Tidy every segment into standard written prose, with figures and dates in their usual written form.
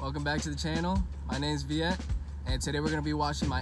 Welcome back to the channel. My name is Viet, and today we're going to be watching my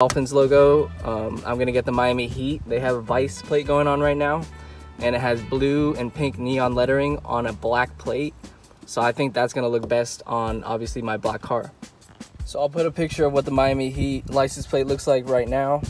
Dolphins logo. I'm gonna get the Miami Heat. They have a Vice plate going on right now, and it has blue and pink neon lettering on a black plate. So I think that's gonna look best on obviously my black car. So I'll put a picture of what the Miami Heat license plate looks like right now.